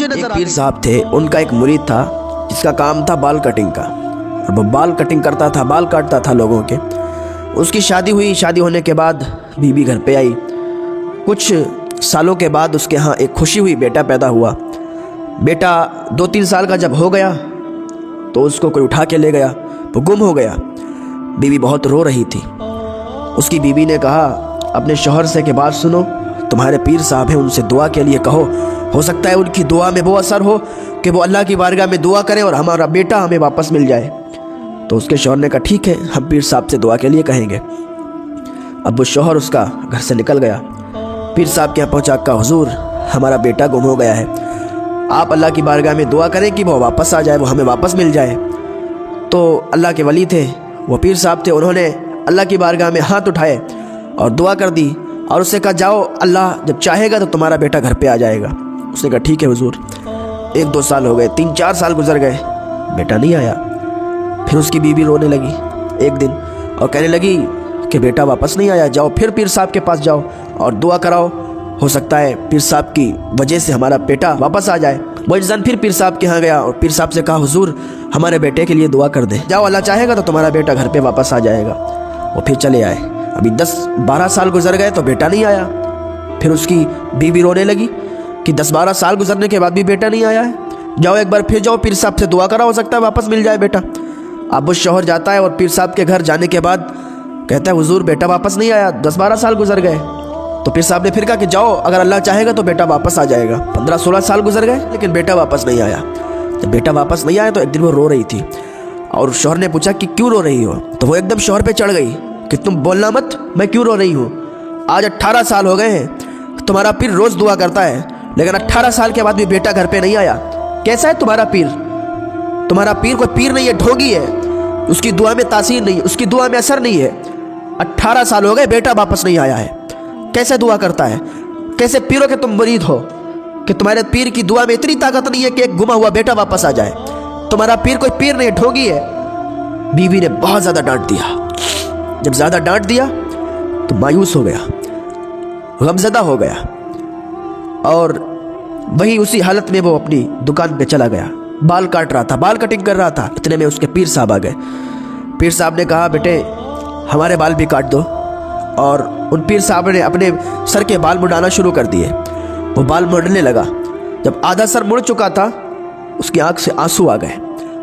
मुझे नजर पीर साहब थे, उनका एक मुरीद था जिसका काम था बाल कटिंग का, और वो बाल कटिंग करता था, बाल काटता था लोगों के। उसकी शादी हुई, शादी होने के बाद बीवी घर पे आई। कुछ सालों के बाद उसके यहाँ एक खुशी हुई, बेटा पैदा हुआ। बेटा 2-3 साल का जब हो गया तो उसको कोई उठा के ले गया, वो गुम हो गया। बीवी बहुत रो रही थी। उसकी बीवी ने कहा अपने शौहर से कि बात सुनो, तुम्हारे पीर साहब हैं, उनसे दुआ के लिए कहो, हो सकता है उनकी दुआ में वो असर हो कि वो अल्लाह की बारगाह में दुआ करें और हमारा बेटा हमें वापस मिल जाए। तो उसके शौहर ने कहा ठीक है, हम पीर साहब से दुआ के लिए कहेंगे। अब वो शौहर उसका घर से निकल गया, पीर साहब के यहाँ पहुँचा, कहा हुजूर हमारा बेटा गुम हो गया है, आप अल्लाह की बारगाह में दुआ करें कि वो वापस आ जाए, वो हमें वापस मिल जाए। तो अल्लाह के वली थे, वो पीर साहब थे, उन्होंने अल्लाह की बारगाह में हाथ उठाए और दुआ कर दी और उससे कहा जाओ, अल्लाह जब चाहेगा तो तुम्हारा बेटा घर पे आ जाएगा। उसने कहा ठीक है हुजूर। 1-2 साल हो गए, 3-4 साल गुजर गए, बेटा नहीं आया। फिर उसकी बीवी रोने लगी एक दिन और कहने लगी कि बेटा वापस नहीं आया, जाओ फिर पीर साहब के पास जाओ और दुआ कराओ, हो सकता है पीर साहब की वजह से हमारा बेटा वापस आ जाए। वो इंसान फिर पीर साहब के यहाँ गया और पीर साहब से कहा हुजूर हमारे बेटे के लिए दुआ कर दे, जाओ अल्लाह चाहेगा तो तुम्हारा बेटा घर पे वापस आ जाएगा। वो फिर चले आए। अभी 10-12 साल गुजर गए तो बेटा नहीं आया। फिर उसकी बीवी रोने लगी कि 10-12 साल गुजरने के बाद भी बेटा नहीं आया है, जाओ एक बार फिर जाओ पीर साहब से दुआ करा, हो सकता है वापस मिल जाए बेटा। अब वो शौहर जाता है और पीर साहब के घर जाने के बाद कहता है हुजूर बेटा वापस नहीं आया, 10-12 साल गुजर गए। तो पीर साहब ने फिर कहा कि जाओ अगर अल्लाह चाहेगा तो बेटा वापस आ जाएगा। 15-16 साल गुजर गए लेकिन बेटा वापस नहीं आया। जब बेटा वापस नहीं आया तो एक दिन वो रो रही थी और शौहर ने पूछा कि क्यों रो रही हो? तो वो एकदम शौहर पे चढ़ गई कि तुम बोलना मत, मैं क्यों रो रही हूँ। आज 18 साल हो गए हैं, तुम्हारा पीर रोज दुआ करता है लेकिन 18 साल के बाद भी बेटा घर पे नहीं आया। कैसा है तुम्हारा पीर? तुम्हारा पीर कोई पीर नहीं है, ढोंगी है, उसकी दुआ में तासीर नहीं, उसकी दुआ में असर नहीं है। 18 साल हो गए, बेटा वापस नहीं आया है, कैसे दुआ करता है? कैसे पीरों के तुम मुरीद हो कि तुम्हारे पीर की दुआ में इतनी ताकत नहीं है कि एक गुमा हुआ बेटा वापस आ जाए? तुम्हारा पीर कोई पीर नहीं, ढोंगी है। बीवी ने बहुत ज्यादा डांट दिया। जब ज्यादा डांट दिया तो मायूस हो गया, गमज़दा हो गया और वही उसी हालत में वो अपनी दुकान पे चला गया। बाल काट रहा था, बाल कटिंग कर रहा था। इतने में उसके पीर साहब आ गए। पीर साहब ने कहा बेटे हमारे बाल भी काट दो, और उन पीर साहब ने अपने सर के बाल मुड़ाना शुरू कर दिए। वो बाल मुड़ने लगा। जब आधा सर मुड़ चुका था उसकी आंख से आंसू आ गए।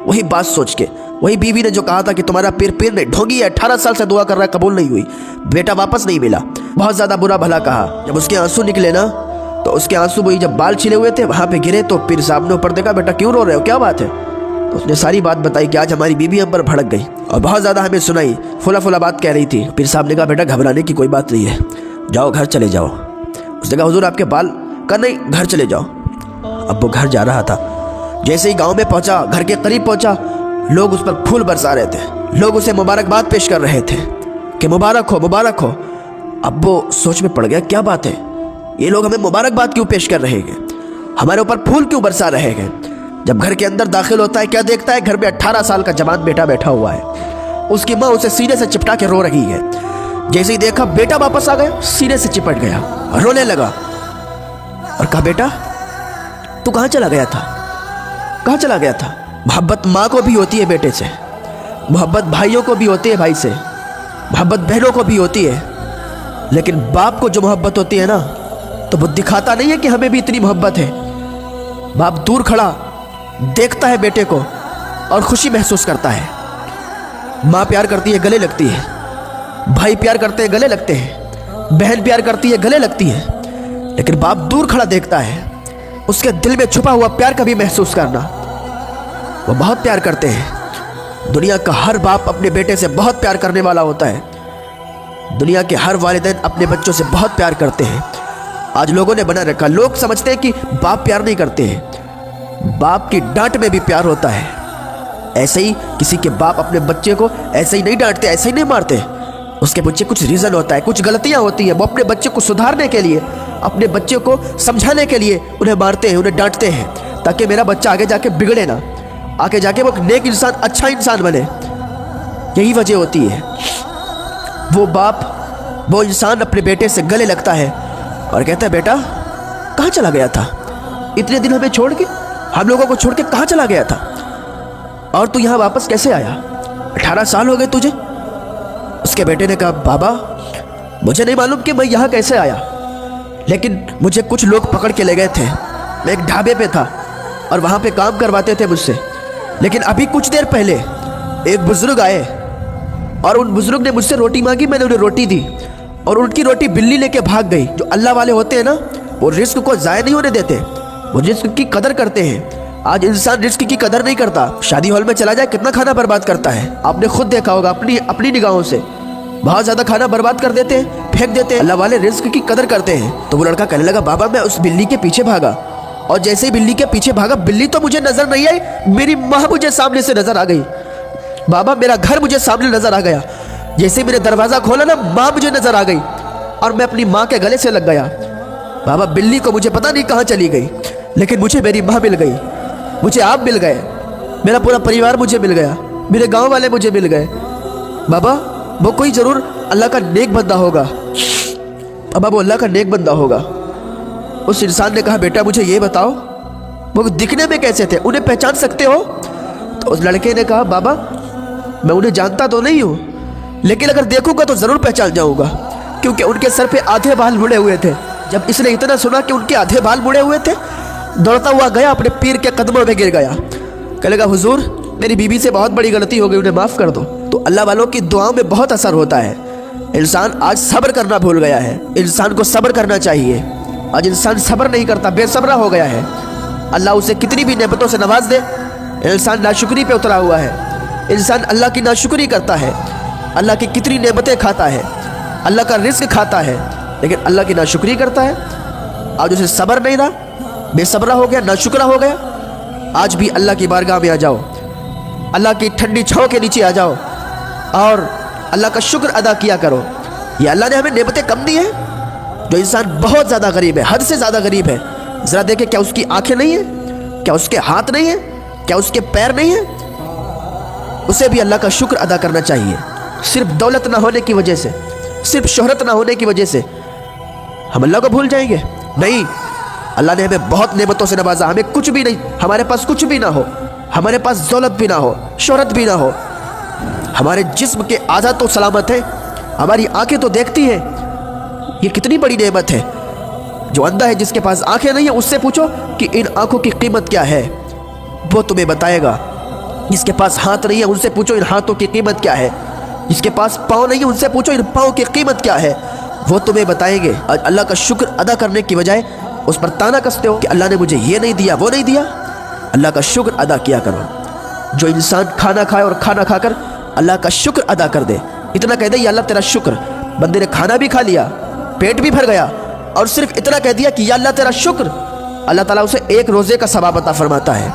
वही बात सोच के, वही बीवी ने जो कहा था कि तुम्हारा पीर पीर नहीं, ढोंगी है, 18 साल से दुआ कर रहा है, कबूल नहीं हुई, बेटा वापस नहीं मिला, बहुत ज्यादा बुरा भला कहा। जब उसके आंसू निकले ना तो उसके आंसू वही जब बाल छिले हुए थे वहां पे गिरे तो पीर साहब ने ऊपर देखा, बेटा क्यों रो रहे हो, क्या बात है? तो उसने सारी बात बताई कि आज हमारी बीवी हम पर भड़क गई और बहुत ज्यादा हमें सुनाई, फुला फुला बात कह रही थी। पीर साहब ने कहा बेटा घबराने की कोई बात नहीं है, जाओ घर चले जाओ। उसने कहा हुजूर आपके बाल कर नहीं, घर चले जाओ। अब वो घर जा रहा था, जैसे ही गांव में पहुंचा, घर के करीब पहुंचा, लोग उस पर फूल बरसा रहे थे, लोग उसे मुबारकबाद पेश कर रहे थे कि मुबारक हो, मुबारक हो। अब वो सोच में पड़ गया क्या बात है, ये लोग हमें मुबारकबाद क्यों पेश कर रहे हैं, हमारे ऊपर फूल क्यों बरसा रहे हैं। जब घर के अंदर दाखिल होता है क्या देखता है, घर में 18 साल का जवान बेटा बैठा हुआ है। उसकी माँ उसे सीने से चिपटा के रो रही है। जैसे ही देखा बेटा वापस आ गया, सीने से चिपट गया, रोने लगा और कहा बेटा तू कहाँ चला गया था, कहाँ चला गया था? मोहब्बत माँ को भी होती है बेटे से, मोहब्बत भाइयों को भी होती है भाई से, मोहब्बत बहनों को भी होती है, लेकिन बाप को जो मोहब्बत होती है ना तो वो दिखाता नहीं है कि हमें भी इतनी मोहब्बत है। बाप दूर खड़ा देखता है बेटे को और खुशी महसूस करता है। माँ प्यार करती है, गले लगती है, भाई प्यार करते हैं, गले लगते हैं, बहन प्यार करती है, गले लगती है, लेकिन बाप दूर खड़ा देखता है। उसके दिल में छुपा हुआ प्यार कभी महसूस करना, वो बहुत प्यार करते हैं। दुनिया का हर बाप अपने बेटे से बहुत प्यार करने वाला होता है। दुनिया के हर वालिदैन अपने बच्चों से बहुत प्यार करते हैं। आज लोगों ने बना रखा, लोग समझते हैं कि बाप प्यार नहीं करते हैं, बाप की डांट में भी प्यार होता है। ऐसे ही किसी के बाप अपने बच्चे को ऐसे ही नहीं डांटते, ऐसे ही नहीं मारते, उसके पीछे कुछ रीज़न होता है, कुछ गलतियां होती हैं। वो अपने बच्चे को सुधारने के लिए, अपने बच्चे को समझाने के लिए उन्हें मारते हैं, उन्हें डांटते हैं, ताकि मेरा बच्चा आगे जाके बिगड़े ना, आगे जाके वो नेक इंसान, अच्छा इंसान बने। यही वजह होती है। वो बाप, वो इंसान अपने बेटे से गले लगता है और कहता है बेटा कहाँ चला गया था, इतने दिन हमें छोड़ के, हम लोगों को छोड़ के कहाँ चला गया था? और तू यहाँ वापस कैसे आया? 18 साल हो गए तुझे। उसके बेटे ने कहा, बाबा मुझे नहीं मालूम कि मैं यहाँ कैसे आया, लेकिन मुझे कुछ लोग पकड़ के ले गए थे। मैं एक ढाबे पे था और वहाँ पे काम करवाते थे मुझसे। लेकिन अभी कुछ देर पहले एक बुजुर्ग आए और उन बुजुर्ग ने मुझसे रोटी मांगी, मैंने उन्हें रोटी दी और उनकी रोटी बिल्ली लेके भाग गई। जो अल्लाह वाले होते हैं ना, वो रिस्क को ज़ाया नहीं होने देते, वो रिस्क की कदर करते हैं। आज इंसान रिस्क की कदर नहीं करता। शादी हॉल में चला जाए, कितना खाना बर्बाद करता है, आपने खुद देखा होगा अपनी निगाहों से। बहुत ज़्यादा खाना बर्बाद कर देते हैं, फेंक देते हैं। अल्लाह वाले रिस्क की कदर करते हैं। तो वो लड़का कहने लगा, बाबा मैं उस बिल्ली के पीछे भागा और जैसे ही बिल्ली के पीछे भागा, बिल्ली तो मुझे नजर नहीं आई, मेरी माँ मुझे सामने से नजर आ गई। बाबा मेरा घर मुझे सामने नजर आ गया। जैसे मैंने दरवाजा खोला ना, माँ मुझे नजर आ गई और मैं अपनी माँ के गले से लग गया। बाबा बिल्ली को मुझे पता नहीं कहाँ चली गई, लेकिन मुझे मेरी माँ मिल गई, मुझे आप मिल गए, मेरा पूरा परिवार मुझे मिल गया, मेरे गांव वाले मुझे मिल गए। बाबा वो कोई जरूर अल्लाह का नेक बंदा होगा। बाबा वो अल्लाह का नेक बंदा होगा। उस इंसान ने कहा, बेटा मुझे ये बताओ वो दिखने में कैसे थे, उन्हें पहचान सकते हो? तो उस लड़के ने कहा, बाबा मैं उन्हें जानता तो नहीं हूँ, लेकिन अगर देखूंगा तो ज़रूर पहचान जाऊंगा, क्योंकि उनके सर पे आधे बाल मुड़े हुए थे। जब इसने इतना सुना कि उनके आधे बाल मुड़े हुए थे, दौड़ता हुआ गया, अपने पीर के कदमों में गिर गया। कहने लगा, हुजूर मेरी बीवी से बहुत बड़ी गलती हो गई, उन्हें माफ़ कर दो। तो अल्लाह वालों की दुआओं में बहुत असर होता है। इंसान आज सब्र करना भूल गया है। इंसान को सब्र करना चाहिए। आज इंसान सब्र नहीं करता, बेसब्रा हो गया है। अल्लाह उसे कितनी भी नेमतों से नवाज दे, इंसान नाशुक्री पे उतरा हुआ है। इंसान अल्लाह की नाशुक्री करता है, अल्लाह की कितनी नेमतें खाता है, अल्लाह का रिस्क खाता है, लेकिन अल्लाह की नाशुक्री करता है। आज उसे सब्र नहीं रहा, बेसब्रा हो गया, नाशुक्रा हो गया। आज भी अल्लाह की बारगाह में आ जाओ, अल्लाह की ठंडी छांव के नीचे आ जाओ और अल्लाह का शुक्र अदा किया करो। ये अल्लाह ने हमें नेमतें कम दी हैं। जो इंसान बहुत ज़्यादा गरीब है, हद से ज़्यादा गरीब है, ज़रा देखे क्या उसकी आंखें नहीं है, क्या उसके हाथ नहीं है, क्या उसके पैर नहीं है? उसे भी अल्लाह का शुक्र अदा करना चाहिए। सिर्फ दौलत ना होने की वजह से, सिर्फ शोहरत ना होने की वजह से हम अल्लाह को भूल जाएंगे? नहीं, अल्लाह ने हमें बहुत नेमतों से नवाजा। हमें कुछ भी नहीं, हमारे पास कुछ भी ना हो, हमारे पास दौलत भी ना हो, शोहरत भी ना हो, हमारे जिस्म के आधा तो सलामत है, हमारी आंखें तो देखती हैं। ये कितनी बड़ी नेमत है। जो अंधा है, जिसके पास आंखें नहीं है, उससे पूछो कि इन आंखों की कीमत क्या है, वो तुम्हें बताएगा। जिसके पास हाथ नहीं है, उनसे पूछो इन हाथों की कीमत क्या है। जिसके पास पाँव नहीं है, उनसे पूछो इन पाँव की कीमत क्या है, वो तुम्हें बताएंगे। आज अल्लाह का शुक्र अदा करने की बजाय उस पर ताना कसते हो कि अल्लाह ने मुझे ये नहीं दिया, वो नहीं दिया। अल्लाह का शुक्र अदा किया करो। जो इंसान खाना खाए और खाना खाकर अल्लाह का शुक्र अदा कर दे, इतना कह दे या अल्लाह तेरा शुक्र, बंदे ने खाना भी खा लिया, पेट भी भर गया और सिर्फ इतना कह दिया कि या अल्लाह तेरा शुक्र, अल्लाह ताला उसे एक रोज़े का सवाब अता फरमाता है।